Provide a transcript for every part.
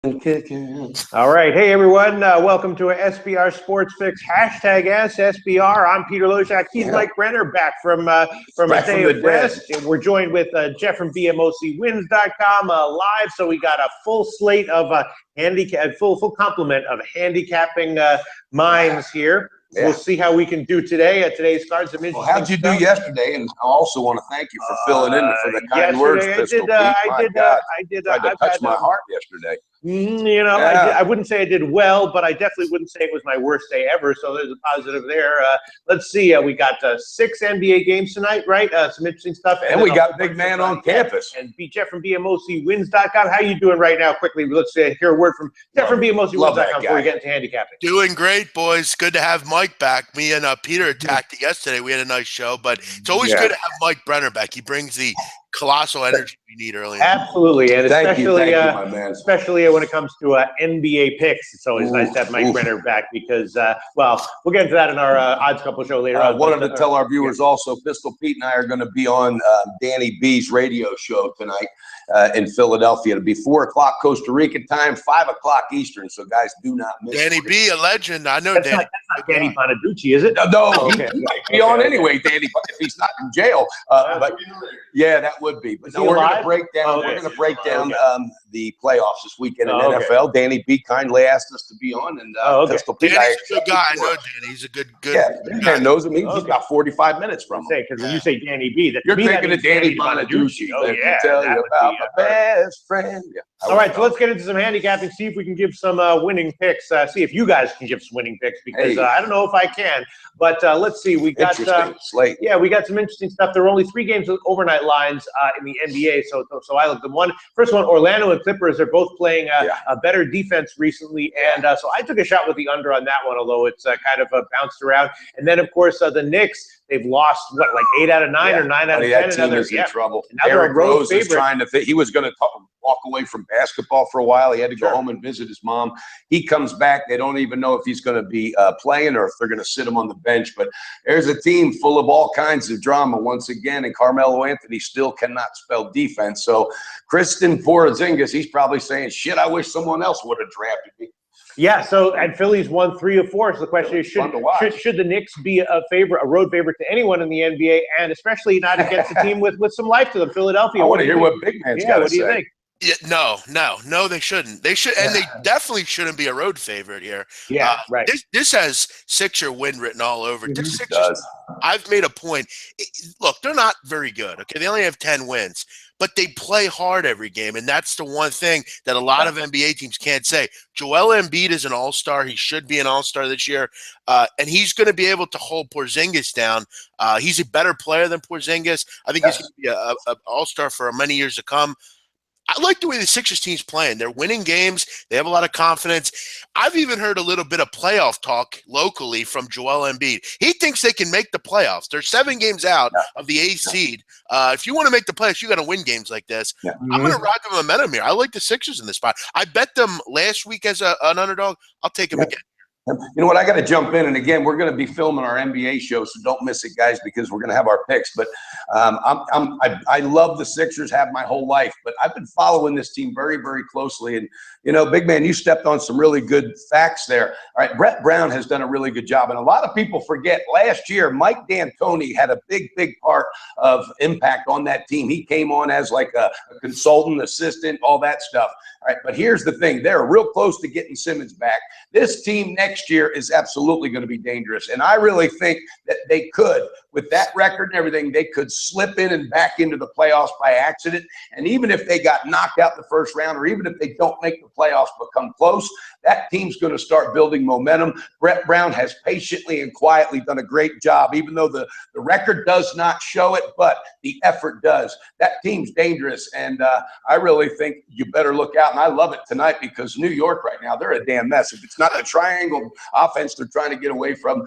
All right. Hey, everyone. Welcome to a SBR Sports Fix. Hashtag SSBR. I'm Peter Lojak. He's Mike Brenner back from a day of rest. And we're joined with Jeff from BMOCwins.com live. So we got a full slate of full complement of handicapping minds here. Yeah. We'll see how we can do today. Today's cards are interesting. Well, how'd you do yesterday? And I also want to thank you for filling in for the kind words. I did. Tried to touch my heart yesterday. I wouldn't say I did well, but I definitely wouldn't say it was my worst day ever. So there's a positive there. Let's see. We got 6 NBA games tonight, right? Some interesting stuff. And we got big man on campus. And Jeff from BMOCwins.com. How you doing right now? Quickly, let's hear a word from Jeff from BMOCwins.com before we get into handicapping. Doing great, boys. Good to have Mike back. Me and Peter attacked it yesterday. We had a nice show, but it's always good to have Mike Brenner back. He brings the colossal energy we need early. Absolutely, and thank you, my man. Especially when it comes to NBA picks, it's always nice to have Mike Brenner back because, we'll get into that in our odds couple show later on. I wanted to tell our viewers also, Pistol Pete and I are going to be on Danny B's radio show tonight in Philadelphia. It'll be 4 o'clock Costa Rica time, 5 o'clock Eastern. So, guys, do not miss Danny B, a legend. I know that's Danny. Not Danny Bonaducci, is it? No, he might be on anyway, Danny, if he's not in jail. But yeah, that would be. But no, we're going to break down. We're going to break down the playoffs this weekend in NFL. Danny B kindly asked us to be on, and Pistol Pete. Danny's a good guy. I know Danny. He's a good. Yeah, man knows him. He's got 45 minutes from him. Because when you say Danny B, you're thinking of Danny Bonaducci. Oh yeah, tell you about my best friend. Yeah, all right, so let's get into some handicapping. See if we can give some winning picks. See if you guys can give some winning picks because I don't know if I can. But let's see. We got slate. Yeah, we got some interesting stuff. There were only 3 games with overnight lines in the NBA. So I looked at first one. Orlando and Clippers. They're both playing a better defense recently, and so I took a shot with the under on that one. Although it's kind of bounced around. And then of course the Knicks. They've lost like 8 out of 9 or 9 out of 10. That team is in trouble. Derrick Rose is trying to think. He was going to walk away from basketball for a while. He had to go home and visit his mom. He comes back. They don't even know if he's going to be playing or if they're going to sit him on the bench. But there's a team full of all kinds of drama once again. And Carmelo Anthony still cannot spell defense. So Kristen Porzingis, he's probably saying, "Shit, I wish someone else would have drafted me." Yeah, so and Philly's won 3 of 4. So the question is, should the Knicks be a road favorite to anyone in the NBA, and especially not against a team with some life to them? Philadelphia. I want to hear what Big Man's got to say. What do you think? Yeah, no, they shouldn't. They should, and they definitely shouldn't be a road favorite here. Yeah, right. This has Sixer win written all over it. This Sixers, I've made a point. Look, they're not very good. Okay, they only have 10 wins, but they play hard every game, and that's the one thing that a lot of NBA teams can't say. Joel Embiid is an all-star. He should be an all-star this year, and he's going to be able to hold Porzingis down. He's a better player than Porzingis. I think he's going to be an all-star for many years to come. I like the way the Sixers team's playing. They're winning games. They have a lot of confidence. I've even heard a little bit of playoff talk locally from Joel Embiid. He thinks they can make the playoffs. They're 7 games out of the 8th seed. If you want to make the playoffs, you got to win games like this. I'm going to ride the momentum here. I like the Sixers in this spot. I bet them last week as an underdog. I'll take them again. You know what? I got to jump in, and again, we're going to be filming our NBA show, so don't miss it, guys, because we're going to have our picks. But I love the Sixers, have my whole life, but I've been following this team very, very closely. And Big Man, you stepped on some really good facts there. All right, Brett Brown has done a really good job, and a lot of people forget last year Mike D'Antoni had a big, big part of impact on that team. He came on as like a consultant, assistant, all that stuff. All right, but here's the thing: they're real close to getting Simmons back. This team next year is absolutely going to be dangerous. And I really think that they could, with that record and everything, they could slip in and back into the playoffs by accident. And even if they got knocked out the first round, or even if they don't make the playoffs but come close, that team's going to start building momentum. Brett Brown has patiently and quietly done a great job, even though the record does not show it, but the effort does. That team's dangerous, and I really think you better look out. And I love it tonight because New York right now, they're a damn mess. If it's not the triangle offense they're trying to get away from,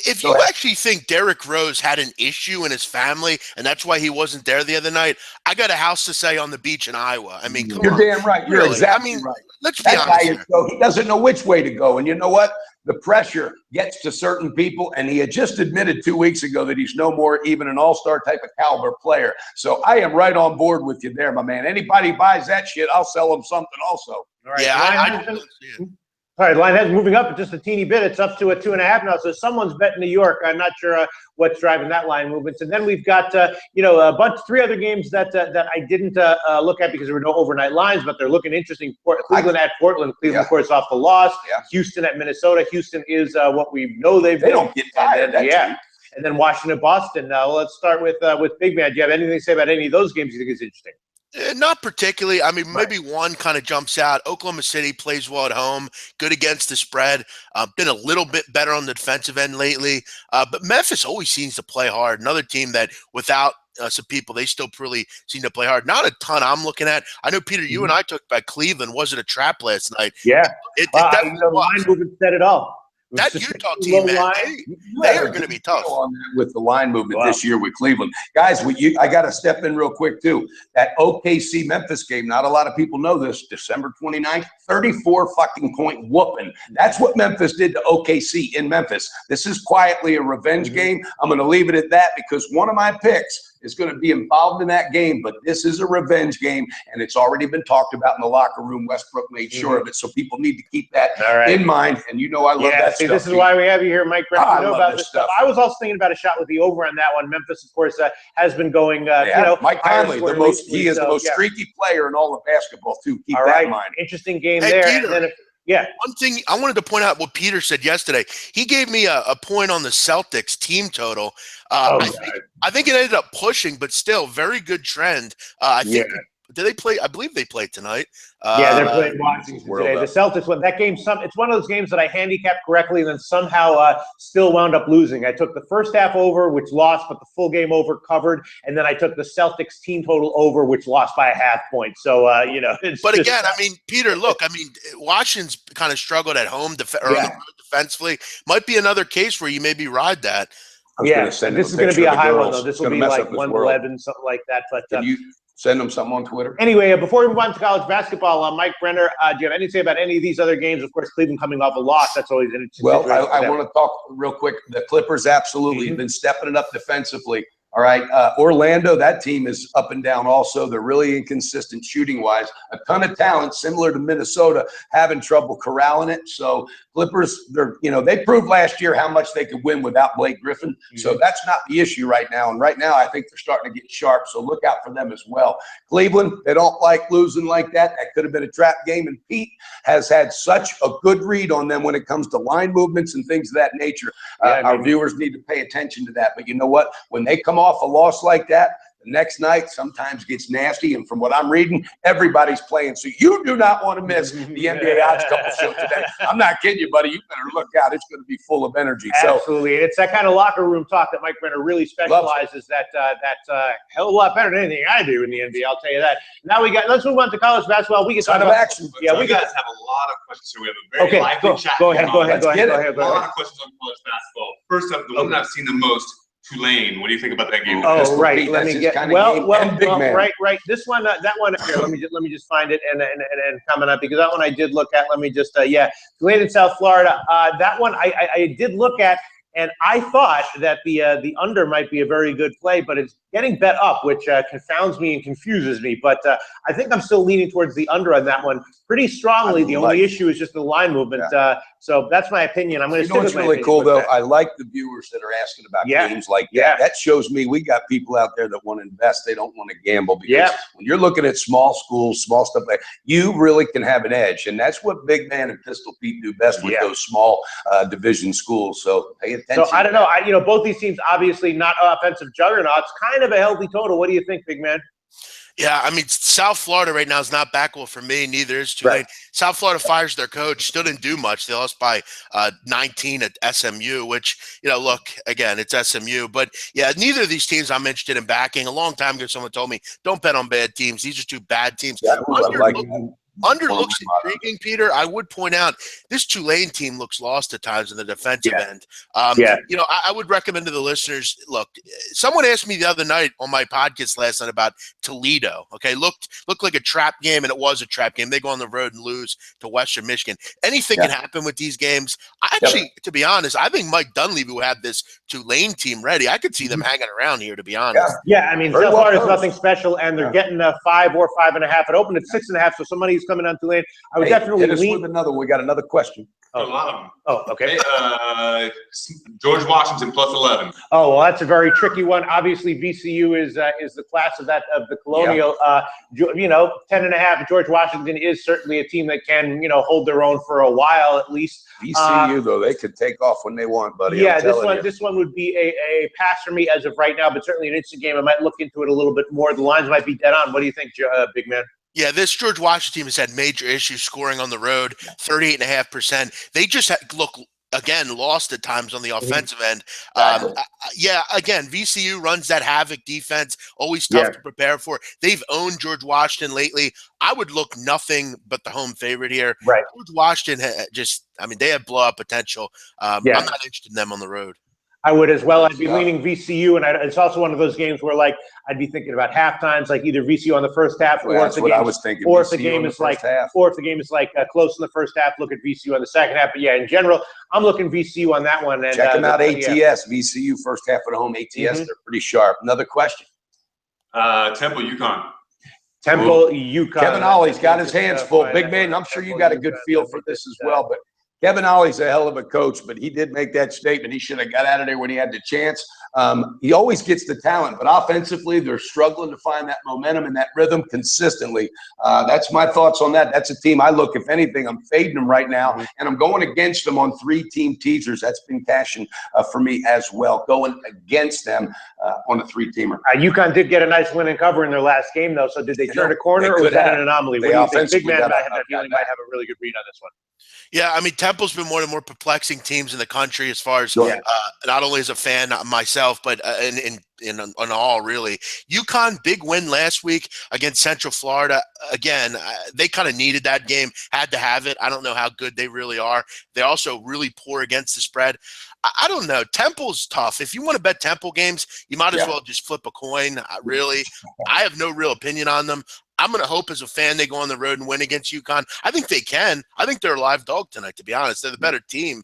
If you actually think Derrick Rose had an issue in his family and that's why he wasn't there the other night, I got a house to say on the beach in Iowa. I mean, come You're on. damn right. You're Really? exactly right. Let's be That honest guy here. he doesn't know which way to go. And you know what? The pressure gets to certain people, and he had just admitted 2 weeks ago that he's no more even an all-star type of caliber player. So I am right on board with you there, my man. Anybody buys that shit, I'll sell them something also. All right. Yeah, I don't see it. All right, line has moving up just a teeny bit. It's up to a 2.5 now. So someone's betting New York. I'm not sure what's driving that line movements. And then we've got three other games that I didn't look at because there were no overnight lines, but they're looking interesting. Cleveland at Portland. Cleveland, of course, off the loss. Yeah. Houston at Minnesota. Houston is what we know they don't get tired. And then Washington, Boston. Let's start with Big Man. Do you have anything to say about any of those games you think is interesting? Not particularly. I mean, maybe one kind of jumps out. Oklahoma City plays well at home, good against the spread. Been a little bit better on the defensive end lately. But Memphis always seems to play hard. Another team that without some people, they still really seem to play hard. Not a ton I'm looking at. I know, Peter, you and I talked about Cleveland. Was it a trap last night? Yeah. It The line movement said it all. That Utah team, man, they are going to be tough on that with the line movement this year with Cleveland. Guys, I got to step in real quick, too. That OKC Memphis game, not a lot of people know this, December 29th, 34 fucking point whooping. That's what Memphis did to OKC in Memphis. This is quietly a revenge game. I'm going to leave it at that because one of my picks is going to be involved in that game, but this is a revenge game, and it's already been talked about in the locker room. Westbrook made sure of it, so people need to keep that in mind. And you know I love that stuff. This is why we have you here, Mike. I know about this stuff. I was also thinking about a shot with the over on that one. Memphis, of course, has been going. Mike Conley, he is the most streaky player in all of basketball too. Keep that in mind. Interesting game there. Peter, and then one thing I wanted to point out what Peter said yesterday. He gave me a point on the Celtics team total. I think it ended up pushing, but still very good trend. I think. Did they play? I believe they played tonight. They're playing Washington today. The Celtics won that game. It's one of those games that I handicapped correctly and then somehow still wound up losing. I took the first half over, which lost, but the full game over covered, and then I took the Celtics team total over, which lost by a half point. So But again, I mean, Peter, look, I mean, Washington's kind of struggled at home defensively. Might be another case where you maybe ride that. This is going to be a high one though. This will be like 111, something like that. But can you send them something on Twitter? Anyway, before we move on to college basketball, Mike Brenner, do you have anything to say about any of these other games? Of course, Cleveland coming off a loss. That's always an interesting situation. Well, I want to talk real quick. The Clippers absolutely have been stepping it up defensively. All right. Orlando, that team is up and down also. They're really inconsistent shooting-wise. A ton of talent, similar to Minnesota, having trouble corralling it. So Clippers, they proved last year how much they could win without Blake Griffin. So that's not the issue right now. And right now, I think they're starting to get sharp. So look out for them as well. Cleveland, they don't like losing like that. That could have been a trap game. And Pete has had such a good read on them when it comes to line movements and things of that nature. Our viewers need to pay attention to that. But you know what? When they come off a loss like that, the next night sometimes gets nasty, and from what I'm reading, everybody's playing. So you do not want to miss the NBA Odds Couple show today. I'm not kidding you, buddy. You better look out. It's going to be full of energy. Absolutely. And it's that kind of locker room talk that Mike Brenner really specializes. That's hell of a lot better than anything I do in the NBA. I'll tell you that. Now let's move on to college basketball. We can talk about action. Yeah, we guys have a lot of questions. So we have a very lively chat. Go ahead. A lot of questions on college basketball. First up, the one that I've seen the most. Tulane. What do you think about that game? Oh, right. Let me get right. This one, that one. Here, let me just find it and comment on it because that one I did look at. Let me just Tulane in South Florida. That one I did look at, and I thought that the under might be a very good play, but it's getting bet up, which confounds me and confuses me. But I think I'm still leaning towards the under on that one pretty strongly. The only issue is just the line movement. So that's my opinion. I'm going to stick with what's really cool, though? I like the viewers that are asking about games like that. That shows me we got people out there that want to invest. They don't want to gamble because when you're looking at small schools, small stuff like that, you really can have an edge. And that's what Big Man and Pistol Pete do best with those small division schools. So pay attention. So I don't know. Both these teams obviously not offensive juggernauts. Kind of a healthy total. What do you think, Big Man? Yeah, I mean, South Florida right now is not backable for me. Neither is Tulane. Right. South Florida fires their coach. Still didn't do much. They lost by 19 at SMU, which, look, again, it's SMU. But, neither of these teams I'm interested in backing. A long time ago, someone told me, don't bet on bad teams. These are two bad teams. under looks intriguing, Peter. I would point out this Tulane team looks lost at times in the defensive end. You know, I would recommend to the listeners, look, someone asked me the other night on my podcast last night about Toledo. Okay, looked like a trap game, and it was a trap game. They go on the road and lose to Western Michigan. Anything can happen with these games. Actually, to be honest, I think Mike Dunleavy will have this Tulane team ready. I could see them hanging around here, to be honest. Yeah, I mean, so far it's nothing special, and they're getting a 5 or 5.5. It opened at 6.5, so some money's coming on Tulane. I would definitely lean. We got another question. A lot of them. Oh, okay. George Washington plus 11. Oh, well, that's a very tricky one. Obviously, VCU is the class of the Colonial. You know, 10.5. George Washington is certainly a team that can, you know, hold their own for a while at least. VCU though, they could take off when they want, buddy. Yeah, this one would be a pass for me as of right now, but certainly an instant game. I might look into it a little bit more. The lines might be dead on. What do you think, big man? Yeah, this George Washington team has had major issues scoring on the road, 38.5%. They just look, again, lost at times on the offensive end. Again, VCU runs that havoc defense, always tough to prepare for. They've owned George Washington lately. I would look nothing but the home favorite here. Right. George Washington they have blowout potential. I'm not interested in them on the road. I would as well. I'd be leaning VCU, and it's also one of those games where, like, I'd be thinking about half times, like either VCU on the first half, or if the game is like close in the first half, look at VCU on the second half. But yeah, in general, I'm looking VCU on that one. And check them out. ATS VCU first half at home. ATS they're pretty sharp. Another question. Temple UConn. Temple UConn. Kevin Ollie's got his hands full. Big man, I'm sure you got a good feel for this as well, but Kevin Ollie's a hell of a coach, but he did make that statement. He should have got out of there when he had the chance. He always gets the talent, but offensively, they're struggling to find that momentum and that rhythm consistently. That's my thoughts on that. That's a team I look, if anything, I'm fading them right now, and I'm going against them on 3-team teasers. That's been cashing for me as well, going against them on a 3-teamer. UConn did get a nice win and cover in their last game, though, so did they turn a corner, or was that an anomaly? What do you think? Big man, I have that feeling might have a really good read on this one. Yeah, I mean, Temple's been one of the more perplexing teams in the country as far as not only as a fan myself, but in all, really. UConn, big win last week against Central Florida. Again, they kind of needed that game, had to have it. I don't know how good they really are. They're also really poor against the spread. I don't know. Temple's tough. If you want to bet Temple games, you might as well just flip a coin. Really, I have no real opinion on them. I'm going to hope as a fan they go on the road and win against UConn. I think they can. I think they're a live dog tonight, to be honest. They're the better team.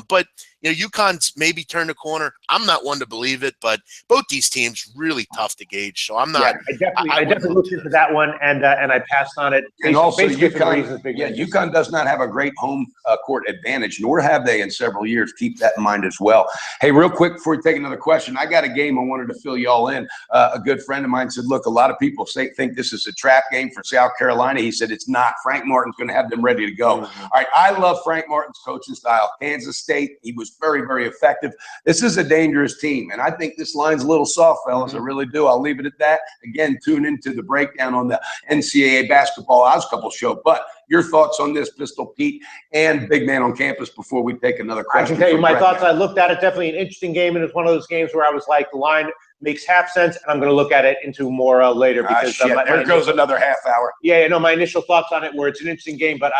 But, you know, UConn's maybe turned a corner. I'm not one to believe it, but both these teams really tough to gauge. So I'm not. Yeah, I definitely looked into that one, and I passed on it. And also, UConn does not have a great home court advantage, nor have they in several years. Keep that in mind as well. Hey, real quick before we take another question, I got a game I wanted to fill y'all in. A good friend of mine said, look, a lot of people think this is a trap game for South Carolina. He said it's not. Frank Martin's going to have them ready to go. All right, I love Frank Martin's coaching style. Kansas State, he was very, very effective. This is a dangerous team, and I think this line's a little soft, fellas. I really do. I'll leave it at that. Again, tune into the breakdown on the NCAA Basketball Odds Couple show. But your thoughts on this, Pistol Pete and Big Man on Campus, before we take another question? I can tell you my thoughts. I looked at it. Definitely an interesting game, and it's one of those games where I was like, the line makes half sense, and I'm going to look at it into more later because there goes another half hour. Yeah, no, my initial thoughts on it were it's an interesting game, but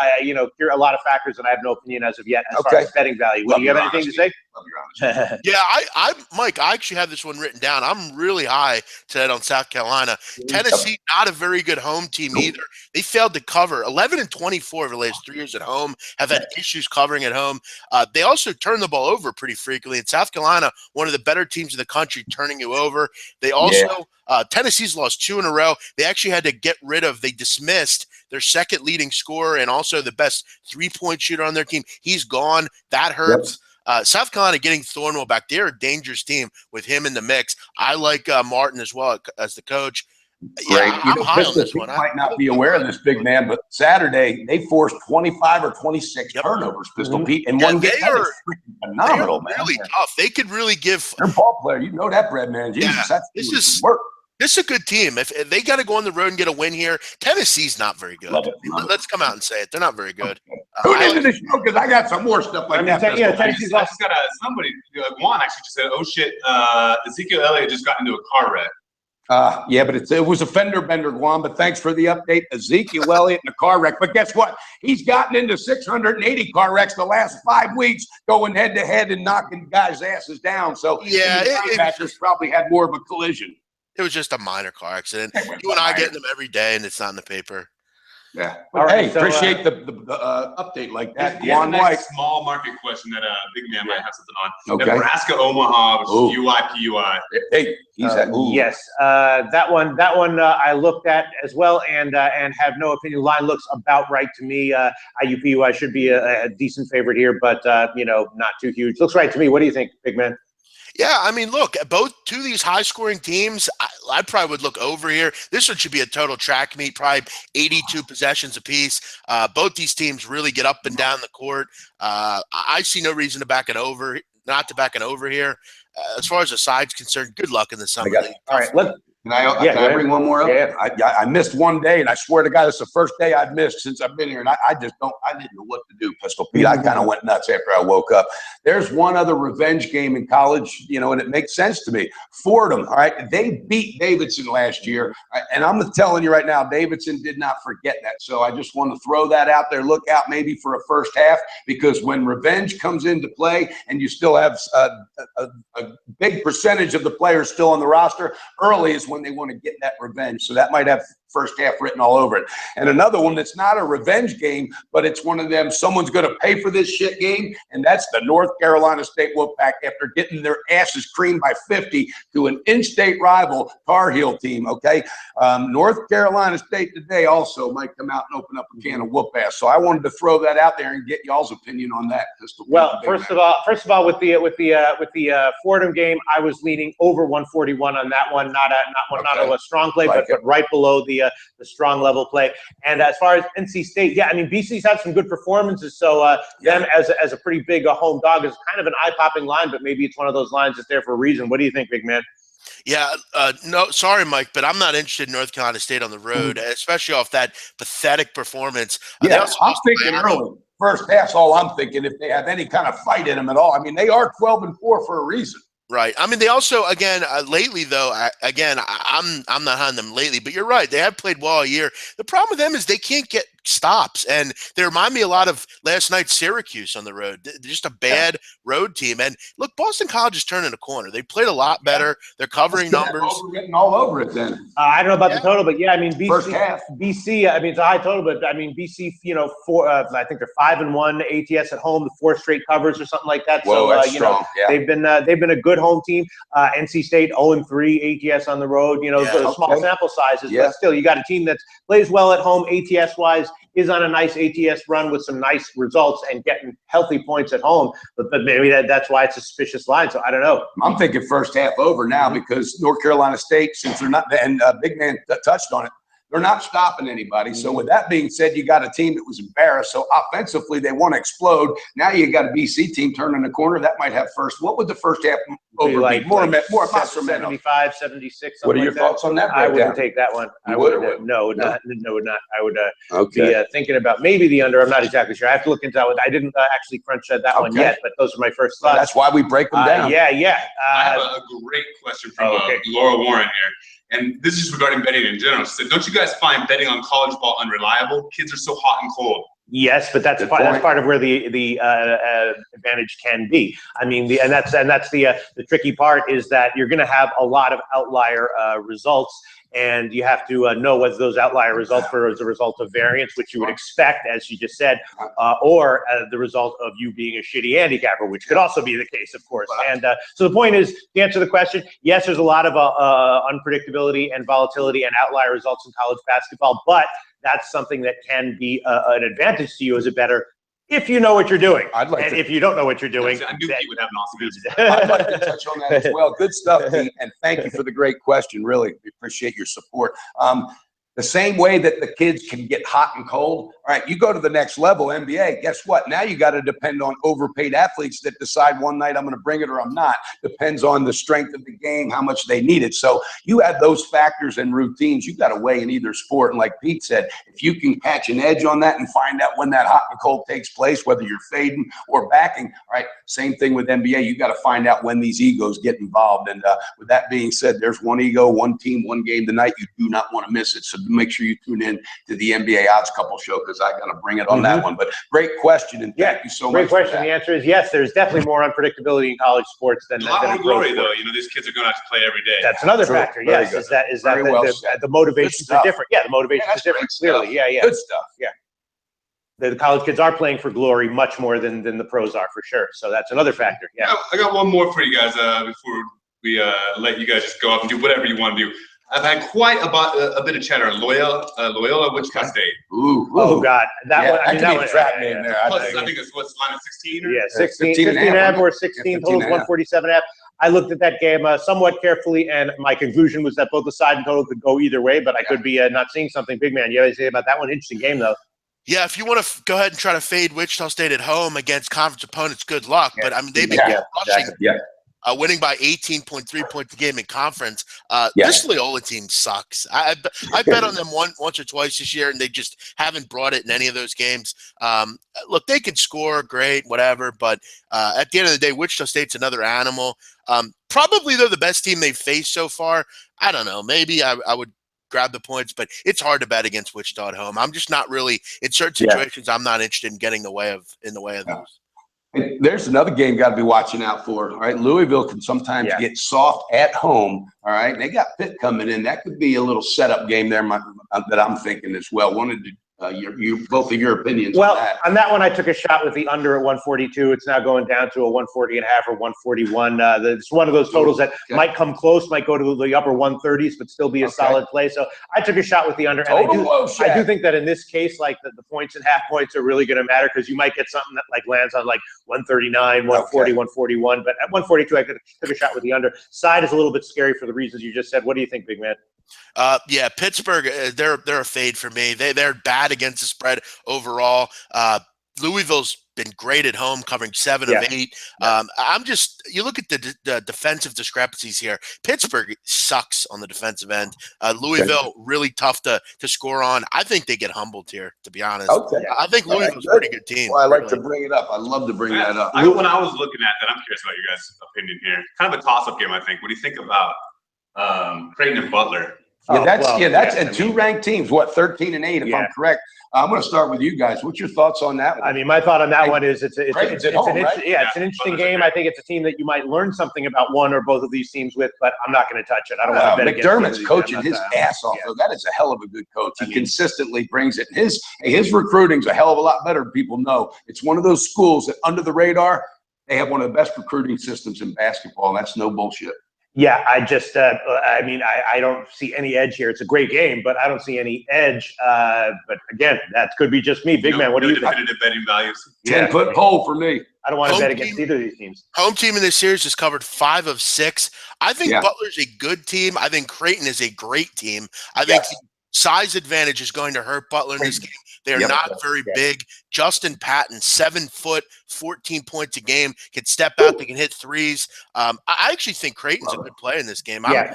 there are a lot of factors, and I have no opinion as of yet as far as betting value. Do you have anything to say? Yeah, Mike, I actually have this one written down. I'm really high tonight on South Carolina. Tennessee, not a very good home team either. They failed to cover. 11-24 over the last 3 years at home, have had issues covering at home. They also turn the ball over pretty frequently. In South Carolina, one of the better teams in the country, turning you over. They also Tennessee's lost 2 in a row. They actually had to they dismissed their second leading scorer and also the best 3-point shooter on their team. He's gone. That hurts. South Carolina getting Thornwell back. They're a dangerous team with him in the mix. I like Martin as well as the coach. Yeah, I'm high on this one. You might not be aware of this, Big Man, but Saturday they forced 25 or 26 turnovers, Pistol Pete, in one game. That is freaking phenomenal, man. Really tough. They could really give. They're ball player. You know that, bread man. Jesus, this is work. This is a good team. If they got to go on the road and get a win here, Tennessee's not very good. Let's come out and say it. They're not very good. Tune into the show because I got some more stuff like that. Tennessee's also got somebody. Juan actually just said, "Oh shit, Ezekiel Elliott just got into a car wreck." Yeah, but it was a fender bender, Guam. But thanks for the update. Ezekiel Elliott in a car wreck. But guess what? He's gotten into 680 car wrecks the last 5 weeks, going head to head and knocking guys' asses down. So yeah, matches probably had more of a collision. It was just a minor car accident. You and I get them every day, and it's not in the paper. Yeah. But hey, so, appreciate the update like that. Here's a nice small market question that Big Man might have something on. Okay. Nebraska Omaha versus UIPUI. Hey, yes, that one I looked at as well, and have no opinion. Line looks about right to me. IUPUI should be a decent favorite here, but not too huge. Looks right to me. What do you think, Big Man? Yeah, I mean, look, both two of these high-scoring teams, I probably would look over here. This one should be a total track meet, probably 82 possessions apiece. Both these teams really get up and down the court. I see no reason to back it over, not to back it over here. As far as the side's concerned, good luck in the summer league. All right, Can I bring one more up? Yeah. I missed one day, and I swear to God, it's the first day I've missed since I've been here, and I didn't know what to do, Pistol Pete. I kind of went nuts after I woke up. There's one other revenge game in college, and it makes sense to me. Fordham, all right, they beat Davidson last year, and I'm telling you right now, Davidson did not forget that. So I just want to throw that out there. Look out maybe for a first half, because when revenge comes into play and you still have a big percentage of the players still on the roster, early is when they want to get that revenge. So that might have first half written all over it. And another one that's not a revenge game, but it's one of them, someone's going to pay for this shit game, and that's the North Carolina State Wolfpack after getting their asses creamed by 50 to an in-state rival Tar Heel team, okay? North Carolina State today also might come out and open up a can of whoop ass. So I wanted to throw that out there and get y'all's opinion on that. Well, first of all, with the Fordham game, I was leaning over 141 on that one. Not a strong play, but right below the strong level play. And as far as NC State, yeah, I mean, BC's had some good performances. So them as a pretty big home dog is kind of an eye-popping line, but maybe it's one of those lines that's there for a reason. What do you think, Big Man? Yeah, no, sorry, Mike, but I'm not interested in North Carolina State on the road, especially off that pathetic performance. Yeah, I'm thinking early. First half's all I'm thinking, if they have any kind of fight in them at all. I mean, they are 12-4 for a reason. Right. I mean, they also, again, lately, though, I'm not on them lately, but you're right. They have played well a year. The problem with them is they can't get stops, and they remind me a lot of last night's Syracuse on the road. They're just a bad road team. And look, Boston College is turning a corner. They played a lot better. They're covering numbers. We're getting all over it then. I don't know about the total, but yeah, I mean, first half. BC, I mean, it's a high total, but I mean, BC, I think they're 5-1 ATS at home, the 4 straight covers or something like that. Whoa, so that's strong. they've been a good home team. NC State 0-3 ATS on the road. Small sample sizes, but still, you got a team that plays well at home ATS wise, is on a nice ATS run with some nice results and getting healthy points at home. But maybe that's why it's a suspicious line. So I don't know. I'm thinking first half over now because North Carolina State, since they're not, and Big Man touched on it, they're not stopping anybody. So with that being said, you got a team that was embarrassed. So offensively, they want to explode. Now you got a BC team turning the corner. That might have first. What would the first half over be? More 75, 76. What are your thoughts on that? I wouldn't take that one. I would no, would not. I would be thinking about maybe the under. I'm not exactly sure. I have to look into that one. I didn't actually crunch that one yet, but those are my first thoughts. That's why we break them down. Yeah. I have a great question from Laura Warren here. And this is regarding betting in general. She said, don't you guys find betting on college ball unreliable? Kids are so hot and cold. Yes, but that's part of where the advantage can be. I mean, that's the tricky part is that you're going to have a lot of outlier results, and you have to know whether those outlier results are as a result of variance, which you would expect, as you just said, or the result of you being a shitty handicapper, which could also be the case, of course. And so the point is, to answer the question, yes, there's a lot of unpredictability and volatility and outlier results in college basketball, but that's something that can be an advantage to you as a bettor if you know what you're doing. If you don't know what you're doing, I knew Pete would have an awesome answer. I'd like to touch on that as well. Good stuff, Pete, and thank you for the great question. Really, we appreciate your support. The same way that the kids can get hot and cold. All right, you go to the next level, NBA, guess what? Now you got to depend on overpaid athletes that decide one night I'm going to bring it or I'm not. Depends on the strength of the game, how much they need it. So you have those factors and routines you got to weigh in either sport. And like Pete said, if you can catch an edge on that and find out when that hot and cold takes place, whether you're fading or backing, all right, same thing with NBA. You got to find out when these egos get involved. And with that being said, there's one ego, one team, one game tonight. You do not want to miss it. So make sure you tune in to the NBA Odds Couple show because I got to bring it on that one. But great question, and thank you so much. Great question. The answer is yes. There's definitely more unpredictability in college sports than a lot more glory, sport. though. You know, these kids are going to have to play every day. That's another factor. Yes, is that the motivations are different. Yeah, the motivations are different. Clearly, yeah. Good stuff. Yeah. The college kids are playing for glory much more than the pros are, for sure. So that's another factor. Yeah. I got one more for you guys before we let you guys just go off and do whatever you want to do. I've had quite a bit of chatter on Loyola Wichita State. Oh God, that one. I mean, that was trap name there. Plus, I think it's what's line of 16. Yeah, 15 and a half or 16 totals, 147 and a half. I looked at that game somewhat carefully, and my conclusion was that both the side and total could go either way. But I could be not seeing something. Big man, you have to say about that one? Interesting game though. Yeah, if you want to go ahead and try to fade Wichita State at home against conference opponents, good luck. Yeah. But I mean, they've been rushing. Yeah. Winning by 18.3 points a game in conference. This Loyola team sucks. I bet on them once or twice this year, and they just haven't brought it in any of those games. Look, they can score, great, whatever, but at the end of the day, Wichita State's another animal. Probably they're the best team they've faced so far. I don't know. Maybe I would grab the points, but it's hard to bet against Wichita at home. I'm just not really in certain situations. I'm not interested in getting in the way of those. There's another game got to be watching out for. All right, Louisville can sometimes get soft at home. All right, and they got Pitt coming in. That could be a little setup game there that I'm thinking as well. Wanted to both of your opinions. Well, on that one, I took a shot with the under at 142. It's now going down to a 140 and a half or 141. It's one of those totals that might come close, might go to the upper 130s, but still be a solid play. So I took a shot with the under. And I do think that in this case, like the points and half points are really going to matter because you might get something that like lands on like 139, 140, 141. But at 142, I took a shot with the under. Side is a little bit scary for the reasons you just said. What do you think, big man? Pittsburgh, they're a fade for me. They're bad against the spread overall. Louisville's been great at home, covering 7 of 8. You look at the defensive discrepancies here. Pittsburgh sucks on the defensive end. Louisville really tough to score on. I think they get humbled here, to be honest. I think Louisville's a pretty good team. Well, I like to bring it up. I love to bring that up. When I was looking at that, I'm curious about your guys' opinion here. Kind of a toss-up game, I think. What do you think about Creighton and Butler? That's two ranked teams. 13 and 8, if I'm correct. I'm going to start with you guys. What's your thoughts on that one? I mean, my thought on that one is it's an interesting game. I think it's a team that you might learn something about one or both of these teams with, but I'm not going to touch it. I don't want to bet McDermott's coaching his ass off. Though. That is a hell of a good coach. He consistently brings it. His recruiting's a hell of a lot better than people know. It's one of those schools that under the radar, they have one of the best recruiting systems in basketball, and that's no bullshit. Yeah, I just, I don't see any edge here. It's a great game, but I don't see any edge. But again, that could be just me. Big man, what do you think? Definitive betting values. 10-foot pole for me. I don't want to bet against either of these teams. Home team in this series has covered 5 of 6. I think Butler's a good team. I think Creighton is a great team. I think the size advantage is going to hurt Butler in this game. They're not very big. Justin Patton, 7 foot, 14 points a game, can step out. They can hit threes. I actually think Creighton's a good player in this game. I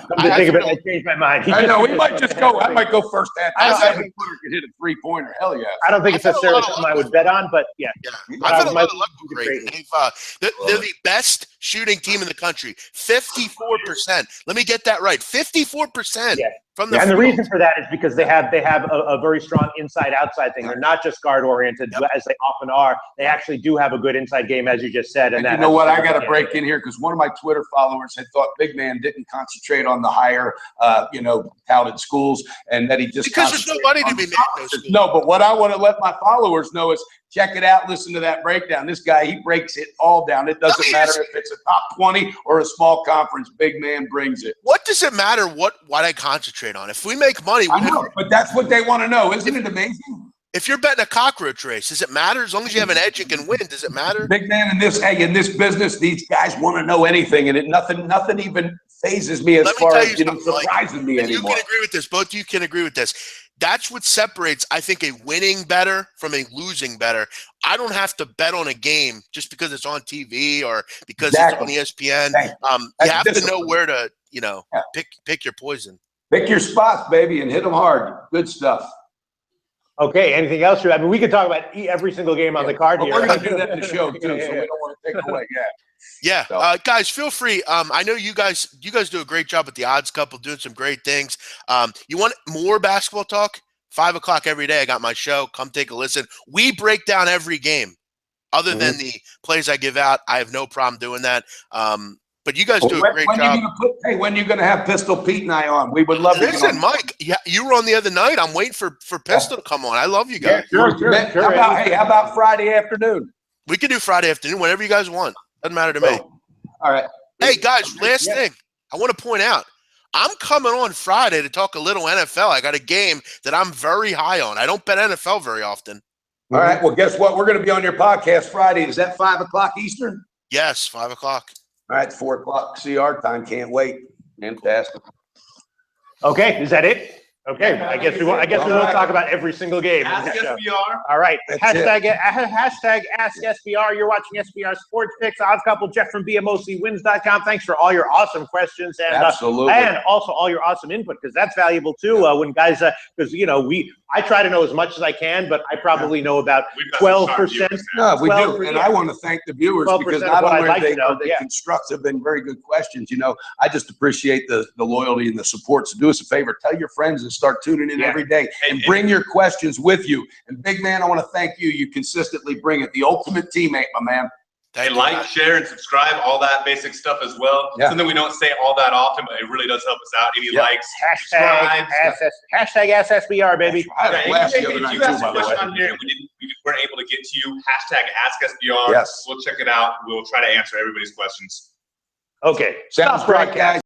changed my mind. I know. He might just go. I might go first. I think Butler could hit a 3-pointer. Hell yeah. I don't think it's necessarily something I would bet on, but I've had a lot of luck with Creighton. They're the best shooting team in the country. 54%. Let me get that right. 54%. From the and the reason for that is because they have a very strong inside-outside thing. They're not just guard-oriented, as they often are. They actually do have a good inside game, as you just said. And you know what? I got to break in here because one of my Twitter followers had thought Big Man didn't concentrate on the higher, touted schools, and that he just because there's no money to be made in those schools. No, but what I want to let my followers know is check it out. Listen to that breakdown. This guy, he breaks it all down. It doesn't matter if it's a top 20 or a small conference. Big Man brings it. What does it matter what I concentrate on? If we make money, I know, but that's what they want to know. Isn't it amazing? If you're betting a cockroach race, does it matter? As long as you have an edge, you can win. Does it matter? Big Man, in this business, these guys want to know anything, and nothing even phases me as far as surprising me anymore. You can agree with this. Both of you can agree with this. That's what separates, I think, a winning better from a losing better. I don't have to bet on a game just because it's on TV or because it's on ESPN. You have to know where to, pick your poison. Pick your spots, baby, and hit them hard. Good stuff. Okay, anything else? I mean, we could talk about every single game on the card here. We're going to do that in the show, too, so we don't want to take it away. Yeah, guys, feel free. I know you guys do a great job at the Odds Couple, doing some great things. You want more basketball talk? 5 o'clock every day. I got my show. Come take a listen. We break down every game, other than the plays I give out. I have no problem doing that. But you guys do a great job. When are you going to have Pistol Pete and I on? We would love to. Listen, Mike, you were on the other night. I'm waiting for Pistol to come on. I love you guys. Yeah, sure. How about Friday afternoon? We can do Friday afternoon, whenever you guys want. Doesn't matter to me. All right. Hey, guys, last thing I want to point out. I'm coming on Friday to talk a little NFL. I got a game that I'm very high on. I don't bet NFL very often. All right. Well, guess what? We're going to be on your podcast Friday. Is that 5 o'clock Eastern? Yes, 5 o'clock. All right, 4 o'clock CR time. Can't wait. Fantastic. Okay, is that it? Okay, I guess we won't talk about every single game. Ask SBR. All right. Hashtag Ask SBR. You're watching SBR Sports Picks. Odds Couple, Jeff from BMOCwins.com. Thanks for all your awesome questions and also all your awesome input, because that's valuable too. When guys, because I try to know as much as I can, but I probably know about 12%. No, we do, and I want to thank the viewers because not only are they constructive and very good questions. I just appreciate the loyalty and the support. So do us a favor, tell your friends and start tuning in every day, and bring your questions with you. And big man, I want to thank you. You consistently bring it. The ultimate teammate, my man. Hey, like, share, and subscribe, all that basic stuff as well. Something we don't say all that often, but it really does help us out. Any likes, hashtag AskSBR, baby. I if you asked a question on here and we weren't able to get to you, hashtag AskSBR. Yes. We'll check it out. We'll try to answer everybody's questions. Okay. Sounds right, guys.